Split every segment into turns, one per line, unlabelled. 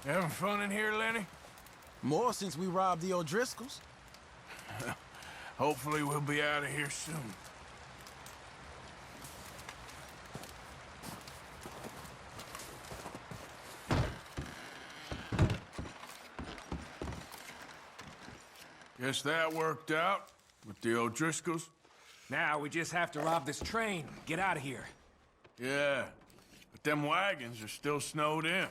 Having fun in here, Lenny?
More since we robbed the O'Driscolls.
Hopefully we'll be out of here soon. Guess that worked out with the O'Driscolls.
Now we just have to rob this train, get out of here.
Yeah, but them wagons are still snowed in.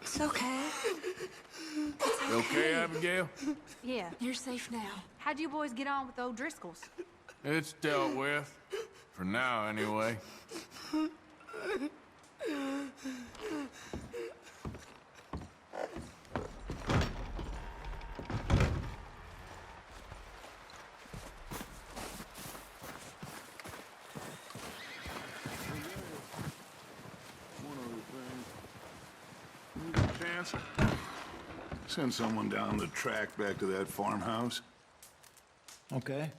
It's okay.
You okay, Abigail?
Yeah, you're safe now. How'd you boys get on with the O'Driscolls?
It's dealt with. For now, anyway.
Chance? Send someone down the track back to that farmhouse.
Okay.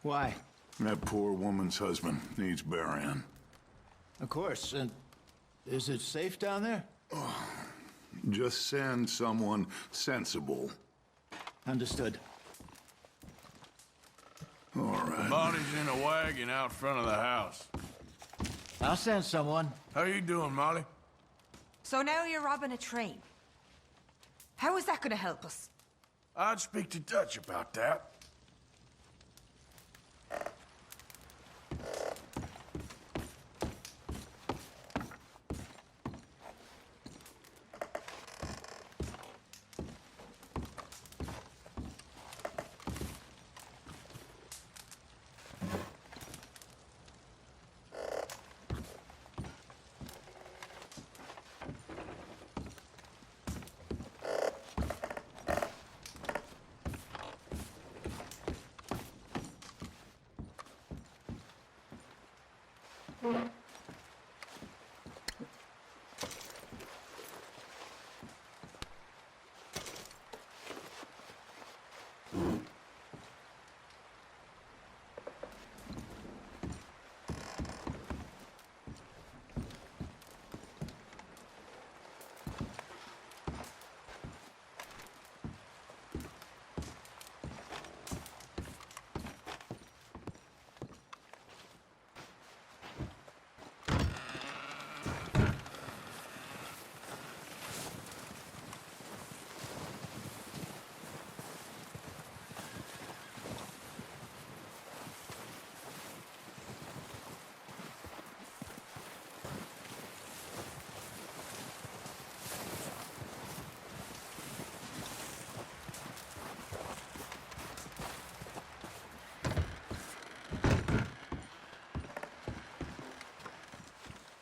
Why?
That poor woman's husband needs burying.
Of course. And is it safe down there?
Just send someone sensible.
Understood.
All right.
Body's in a wagon out front of the house.
I'll send someone.
How you doing, Molly?
So now you're robbing a train. How is that gonna help us?
I'd speak to Dutch about that.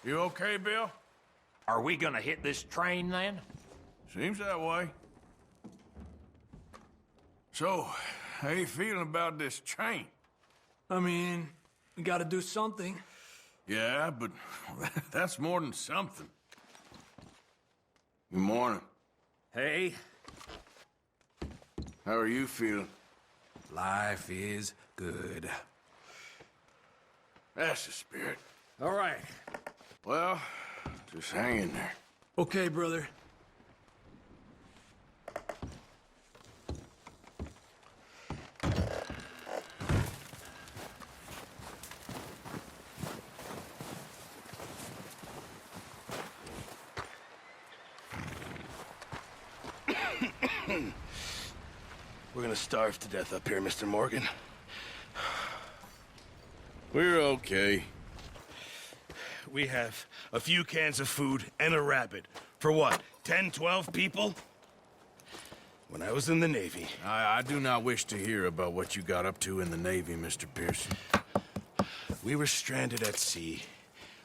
You okay, Bill?
Are we gonna hit this train then?
Seems that way. So, how you feeling about this train?
I mean, we gotta do something.
Yeah, but that's more than something. Good morning.
Hey,
How are you feeling?
life is good.
That's the spirit.
All right.
Well, just hang in there.
Okay, brother.
We're gonna starve to death up here, Mr. Morgan.
We're okay.
We have a few cans of food and a rabbit. For what, 10, 12 people? When I was in the Navy,
I do not wish to hear about what you got up to in the Navy, Mr. Pearson.
we were stranded at sea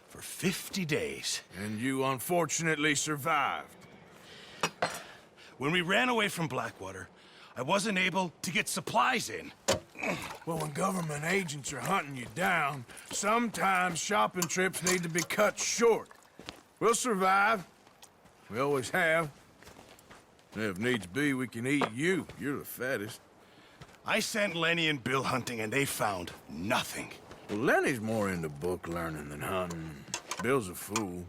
for 50 days.
And you unfortunately survived.
When we ran away from Blackwater, I wasn't able to get supplies in.
Well, when government agents are hunting you down, sometimes shopping trips need to be cut short. We'll survive. We always have. And if needs be, we can eat you. You're the fattest.
I sent Lenny and Bill hunting, and they found nothing.
Well, Lenny's more into book learning than hunting. Bill's a fool.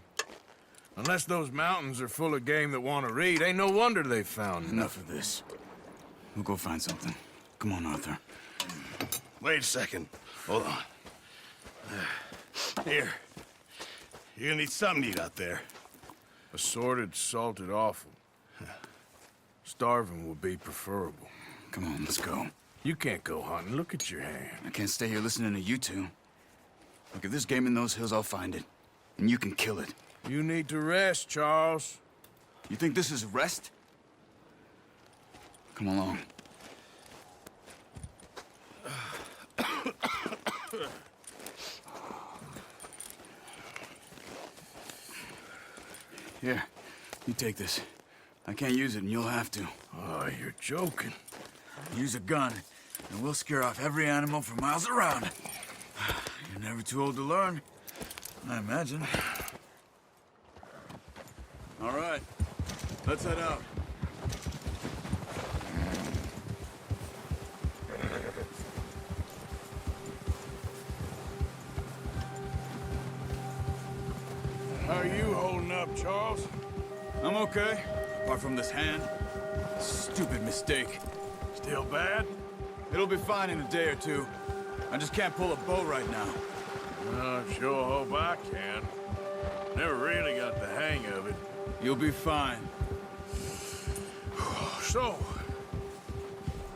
Unless those mountains are full of game that want to read, ain't no wonder they found
Enough of this. We'll go find something. Come on, Arthur.
Wait a second. Hold on. Here. You're gonna need something to eat out there.
Assorted, salted offal. Starving would be preferable.
Come on, let's go.
You can't go hunting. Look at your hand.
I can't stay here listening to you two. Look, if there's game in those hills, I'll find it. And you can kill it.
You need to rest, Charles.
You think this is rest? Come along. Here, you take this. I can't use it, and you'll have to.
Oh, you're joking.
Use a gun, and we'll scare off every animal for miles around. You're never too old to learn, I imagine. All right, let's head out.
How are you holding up, Charles?
I'm okay, apart from this hand. Stupid mistake.
Still bad?
It'll be fine in a day or two. I just can't pull a bow right now.
I sure hope I can. Never really got the hang of it.
You'll be fine.
So,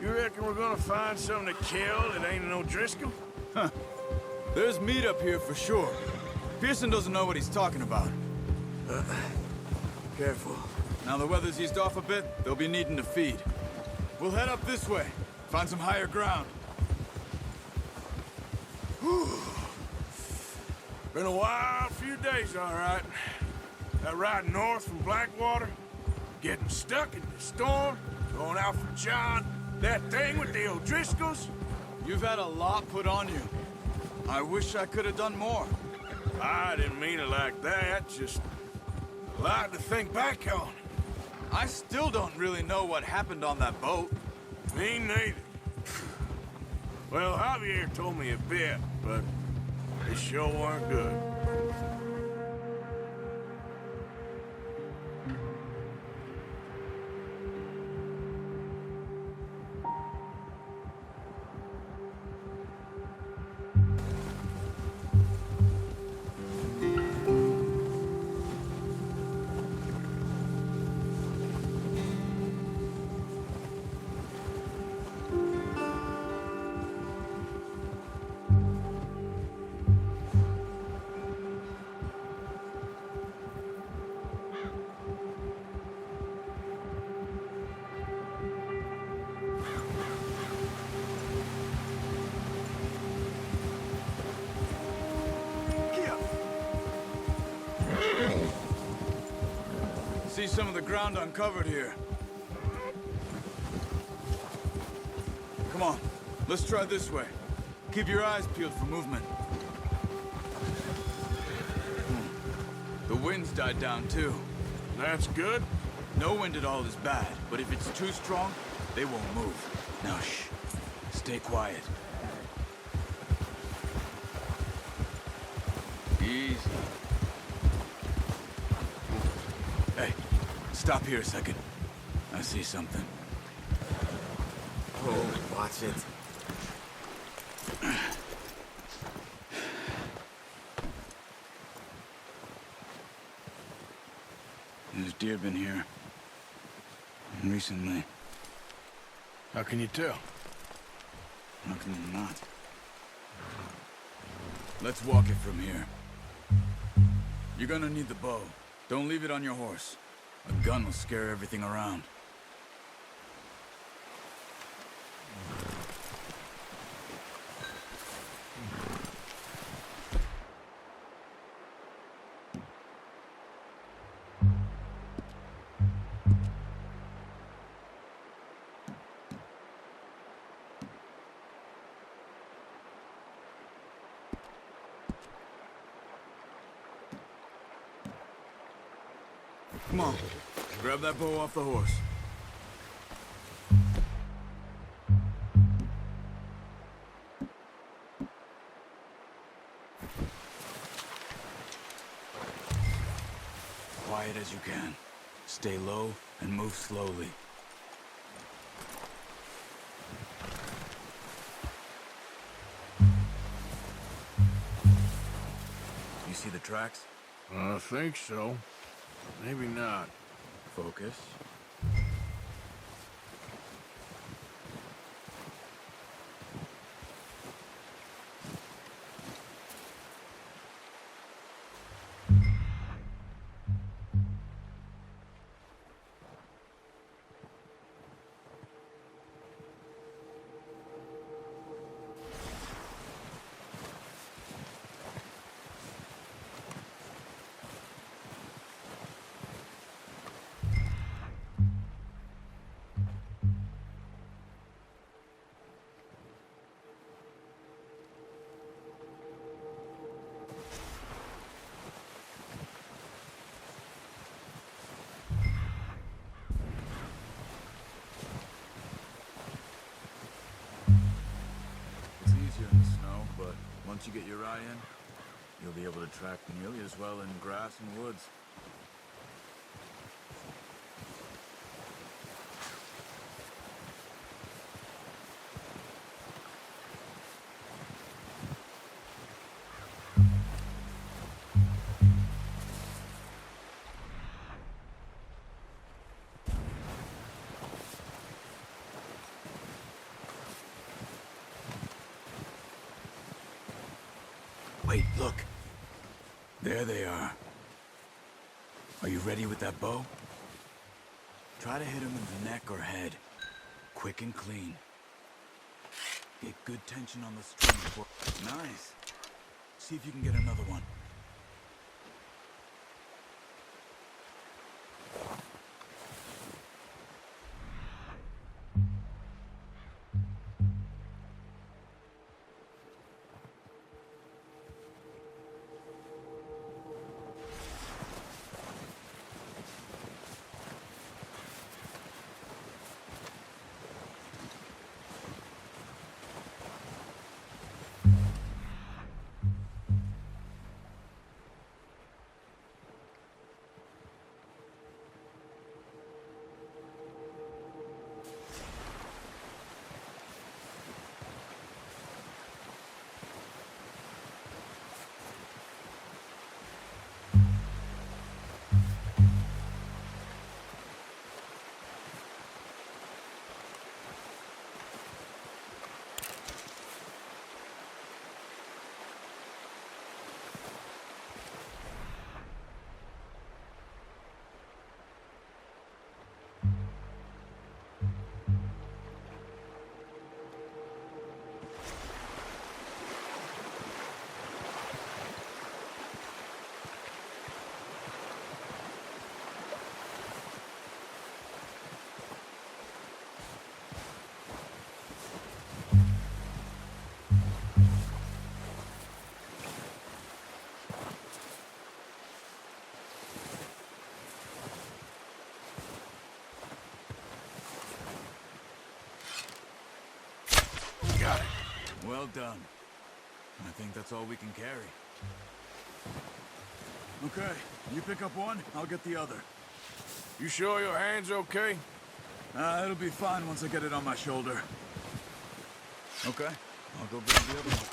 you reckon we're gonna find something to kill that ain't no Driscoll?
There's meat up here for sure. Pearson doesn't know what he's talking about. Careful. Now the weather's eased off a bit, they'll be needing to feed. We'll head up this way, find some higher ground.
Been a wild few days, all right. That ride north from Blackwater, getting stuck in the storm, going out for John, that thing with the O'Driscolls.
You've had a lot put on you. I wish I could have done more.
I didn't mean it like that, just a lot to think back on.
I still don't really know what happened on that boat.
Me neither. Well, Javier told me a bit, but it sure weren't good.
See some of the ground uncovered here. Come on, let's try this way. Keep your eyes peeled for movement. The wind's died down too.
That's good.
No wind at all is bad, but if it's too strong, they won't move. Now shh, stay quiet. Easy. Hey, stop here a second. I see something.
Oh, watch it.
There's deer been here. Recently.
How can you tell?
How can you not? Let's walk it from here. You're gonna need the bow. Don't leave it on your horse. A gun will scare everything around. Come on, grab that bow off the horse. Quiet as you can. Stay low and move slowly. You see the tracks?
I think so. Maybe not.
Focus. It's easier in the snow, but once you get your eye in, you'll be able to track nearly as well in grass and woods. Wait, look. There they are. Are you ready with that bow? Try to hit him in the neck or head. Quick and clean. Get good tension on the string before... Nice. See if you can get another one. Well done. I think that's all we can carry. Okay, you pick up one, I'll get the other.
You sure your hand's okay?
It'll be fine once I get it on my shoulder. Okay, I'll go grab the other one.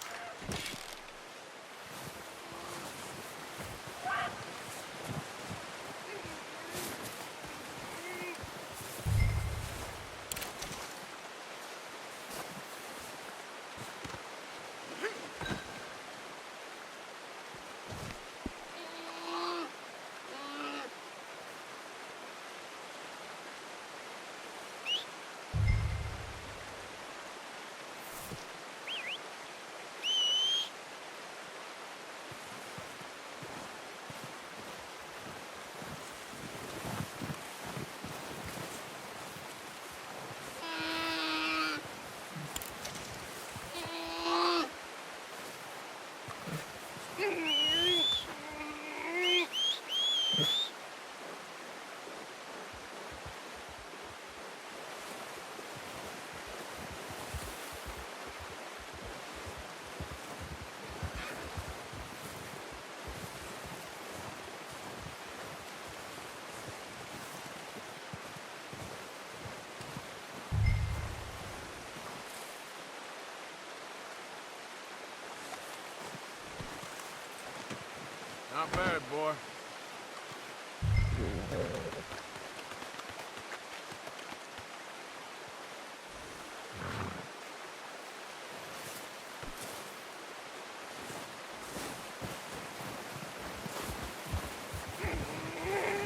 Not bad, boy.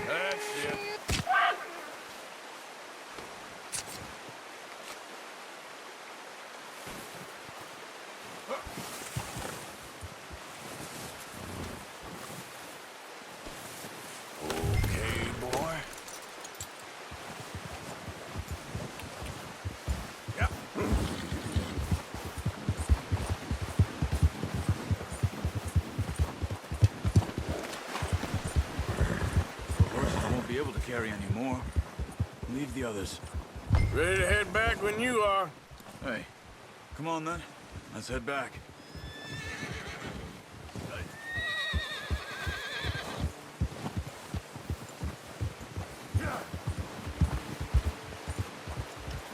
That's it. Okay, boy. Yep.
The horses won't be able to carry any more. Leave the others.
Ready to head back when you are.
Hey, come on then. Let's head back.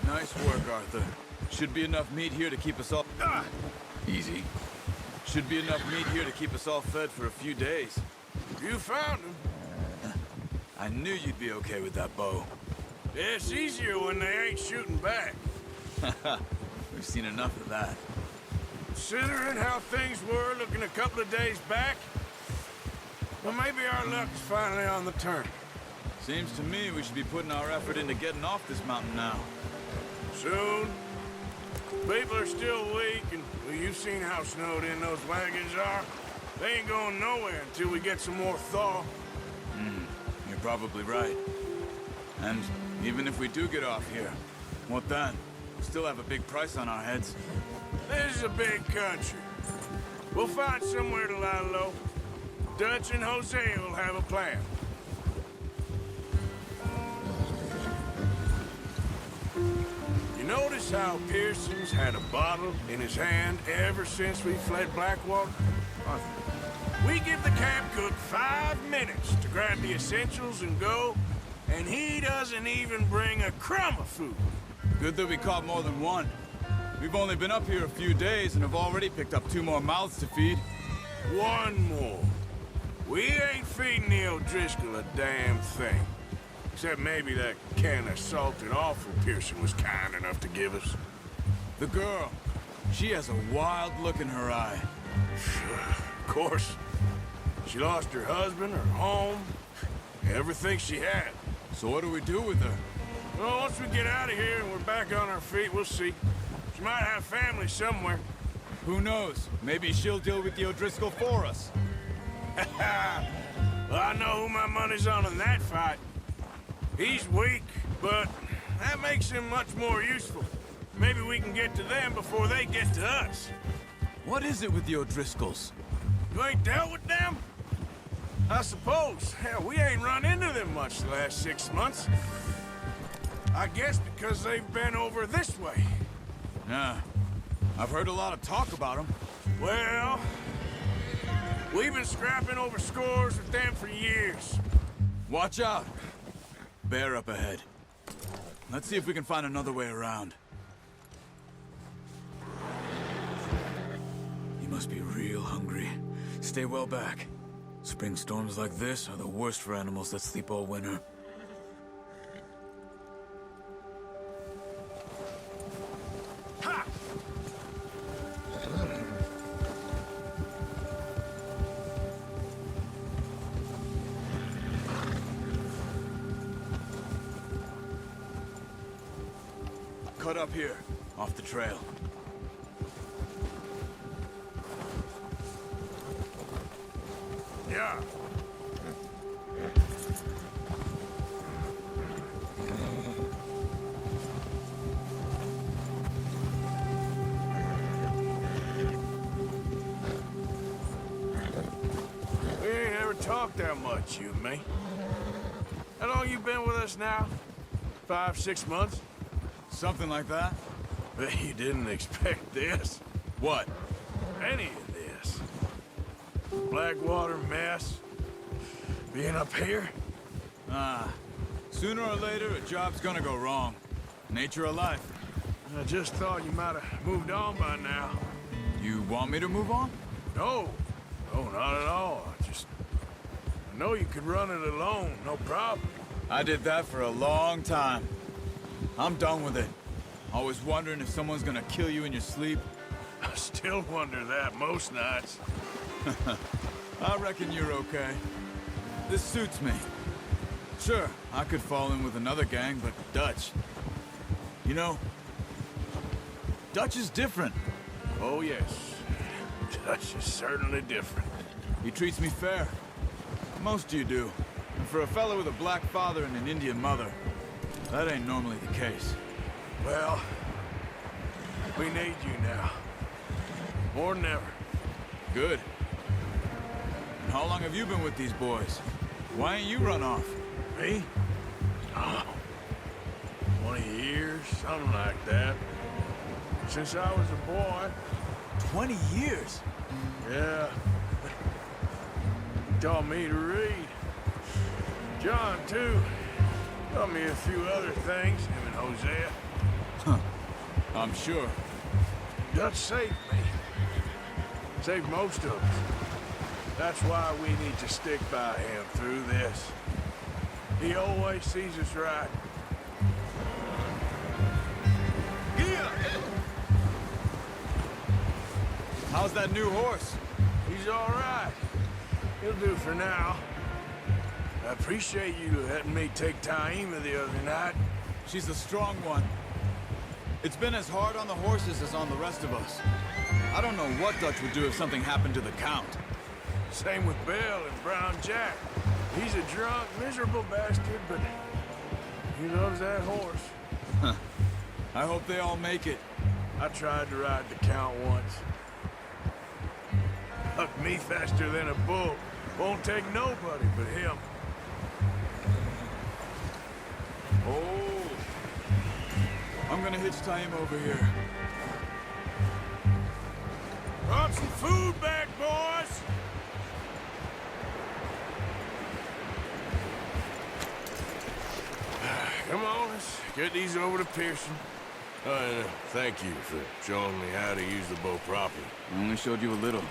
Nice work, Arthur. Should be enough meat here to keep us all... Easy. Should be enough meat here to keep us all fed for a few days.
You found him.
I knew you'd be okay with that bow.
It's easier when they ain't shooting back.
We've seen enough of that.
Considering how things were looking a couple of days back, well, maybe our luck's finally on the turn.
Seems to me we should be putting our effort into getting off this mountain now.
Soon. People are still weak, and well, you've seen how snowed in those wagons are. They ain't going nowhere until we get some more thaw.
You're probably right. And even if we do get off here, what then? We still have a big price on our heads.
This is a big country. We'll find somewhere to lie low. Dutch and Jose will have a plan. You notice how Pearson's had a bottle in his hand ever since we fled Blackwater? We give the camp cook 5 minutes to grab the essentials and go, and he doesn't even bring a crumb of food.
Good that we caught more than one. We've only been up here a few days and have already picked up 2 more mouths to feed.
One more. We ain't feeding the O'Driscoll a damn thing. Except maybe that can of salted offal Pearson was kind enough to give us.
The girl, she has a wild look in her eye.
Of course. She lost her husband, her home, everything she had.
So what do we do with her?
Well, once we get out of here and we're back on our feet, we'll see. She might have family somewhere.
Who knows? Maybe she'll deal with the O'Driscoll for us.
Well, I know who my money's on in that fight. He's weak, but that makes him much more useful. Maybe we can get to them before they get to us.
What is it with the O'Driscolls?
You ain't dealt with them? I suppose. Hell, we ain't run into them much the last 6 months. I guess because they've been over this way.
Nah. I've heard a lot of talk about them.
Well, we've been scrapping over scores with them for years.
Watch out. Bear up ahead. Let's see if we can find another way around. You must be real hungry. Stay well back. Spring storms like this are the worst for animals that sleep all winter.
Ha!
Cut up here, off the trail.
Yeah. We ain't ever talked that much, you and me. How long you been with us now? 5, 6 months?
Something like that?
Bet you didn't expect this.
What?
Any of this. Blackwater mess. Being up here?
Sooner or later, a job's gonna go wrong. Nature of life.
I just thought you might have moved on by now.
You want me to move on?
No. No, not at all. I know you could run it alone, no problem.
I did that for a long time. I'm done with it. Always wondering if someone's gonna kill you in your sleep.
I still wonder that most nights.
I reckon you're okay. This suits me. Sure, I could fall in with another gang, but Dutch... You know, Dutch is different.
Oh, yes. Dutch is certainly different.
He treats me fair. Most of you do. And for a fellow with a black father and an Indian mother, that ain't normally the case.
Well, we need you now. More than ever.
Good. And how long have you been with these boys? Why ain't you run off?
Me? Oh, 20 years, something like that. Since I was a boy.
20 years?
Yeah. He taught me to read. John, too. Taught me a few other things, him and Hosea.
I'm sure.
Dutch saved me. Saved most of us. That's why we need to stick by him through this. He always sees us right. Yeah.
How's that new horse?
He's all right. He'll do for now. I appreciate you letting me take Taima the other night.
She's the strong one. It's been as hard on the horses as on the rest of us. I don't know what Dutch would do if something happened to the Count.
Same with Bill and Brown Jack. He's a drunk, miserable bastard, but he loves that horse.
I hope they all make it.
I tried to ride the Count once. Hucked me faster than a bull. Won't take nobody but him.
Oh. I'm gonna hitch Taima over here.
Brought some food back, boys! Come on, let's get these over to Pearson. Thank you for showing me how to use the bow properly.
I only showed you a little.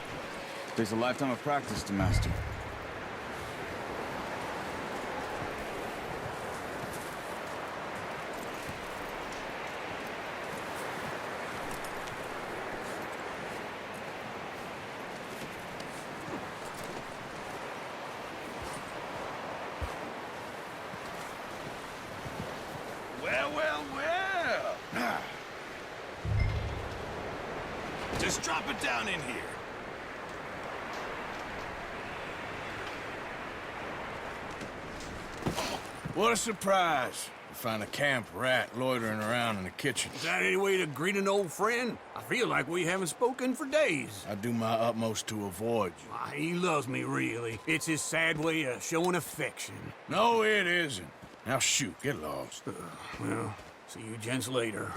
Takes a lifetime of practice to master.
Well. Just drop it down in here. What a surprise. To find a camp rat loitering around in the kitchen.
Is that any way to greet an old friend? I feel like we haven't spoken for days.
I do my utmost to avoid you.
He loves me, really. It's his sad way of showing affection.
No, it isn't. Now shoot, get lost.
Well, see you gents later.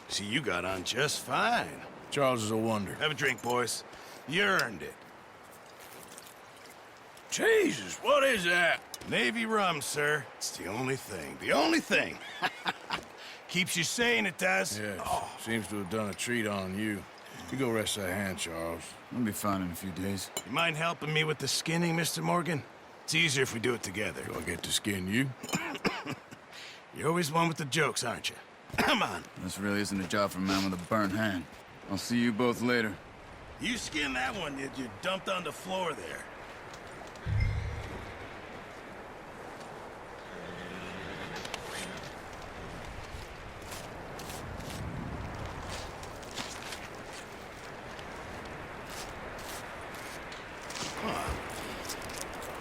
See, you got on just fine. Charles is a wonder.
Have a drink, boys. You earned it.
Jesus, what is that?
Navy rum, sir. It's the only thing. The only thing. Keeps you sane, it does.
Yes, seems to have done a treat on you. You go rest that hand, Charles.
I'll be fine in a few days.
You mind helping me with the skinning, Mr. Morgan? It's easier if we do it together.
Do I get to skin you?
You're always one with the jokes, aren't you? Come on.
This really isn't a job for a man with a burnt hand. I'll see you both later.
You skinned that one you dumped on the floor there.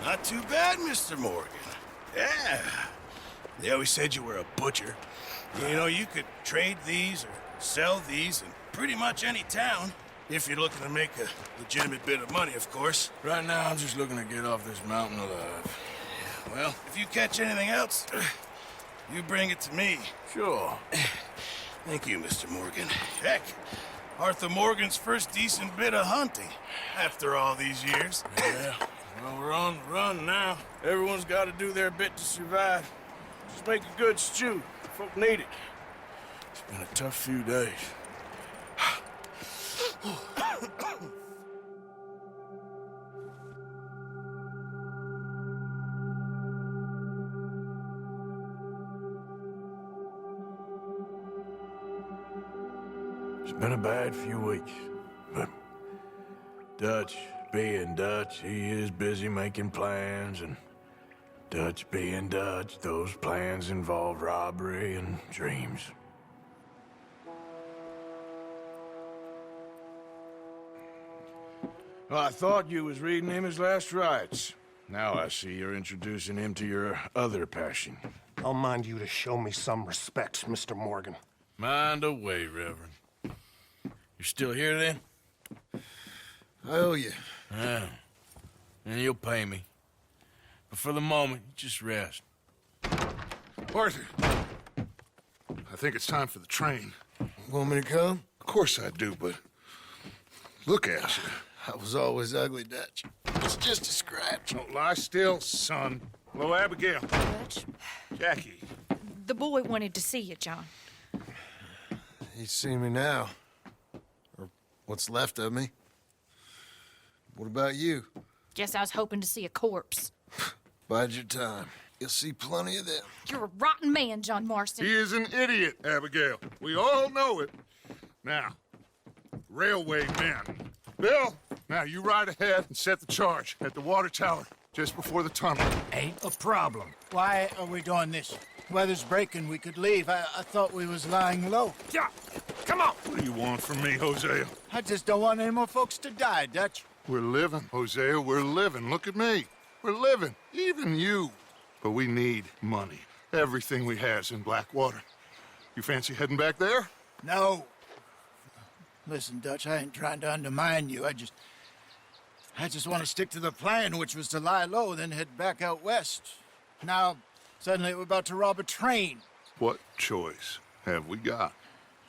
Not too bad, Mr. Morgan. Yeah. They always said you were a butcher. You know, you could trade these or sell these in pretty much any town. If you're looking to make a legitimate bit of money, of course.
Right now, I'm just looking to get off this mountain alive.
Well, if you catch anything else, you bring it to me.
Sure.
Thank you, Mr. Morgan. Heck, Arthur Morgan's first decent bit of hunting after all these years.
Yeah. Well, we're on the run now. Everyone's got to do their bit to survive. Just make a good stew. Folk need it. It's been a tough few days. It's been a bad few weeks, but Dutch being Dutch, he is busy making plans, and Dutch being Dutch, those plans involve robbery and dreams. Well, I thought you was reading him his last rites. Now I see you're introducing him to your other passion.
I'll mind you to show me some respect, Mr. Morgan.
Mind away, Reverend. You still here, then?
I owe you.
Yeah. And you'll pay me. But for the moment, just rest.
Arthur, I think it's time for the train.
Want me to come?
Of course I do, but look at you.
I was always ugly, Dutch. It's just a scratch.
Don't lie still, son. Hello, Abigail.
Dutch,
Jackie.
the boy wanted to see you, John.
He's seen me now. Or what's left of me. What about you?
Guess I was hoping to see a corpse.
Bide your time. You'll see plenty of them.
You're a rotten man, John Marston.
He is an idiot, Abigail. We all know it. Now, railway men. Bill, now you ride ahead and set the charge at the water tower just before the tunnel.
Ain't a problem. Why are we doing this? Weather's breaking. We could leave. I thought we was lying low.
Yeah, come on. What do you want from me, Hosea?
I just don't want any more folks to die, Dutch.
We're living, Hosea. We're living. Look at me. We're living. Even you. But we need money. Everything we has in Blackwater. You fancy heading back there?
No. Listen, Dutch, I ain't trying to undermine you. I just want to stick to the plan, which was to lie low, then head back out west. Now, suddenly we're about to rob a train.
What choice have we got?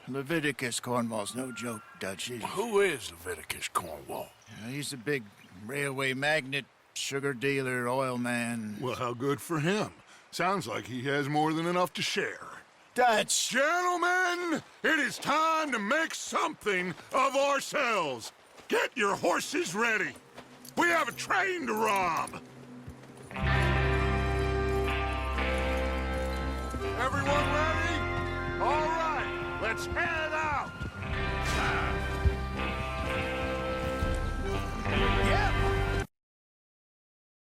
Leviticus Cornwall's no joke, Dutch.
Who is Leviticus Cornwall?
He's a big railway magnate, sugar dealer, oil man.
Well, how good for him. Sounds like he has more than enough to share.
Dutch!
Gentlemen, it is time to make something of ourselves. Get your horses ready. We have a train to rob. Everyone ready? All right, let's head out.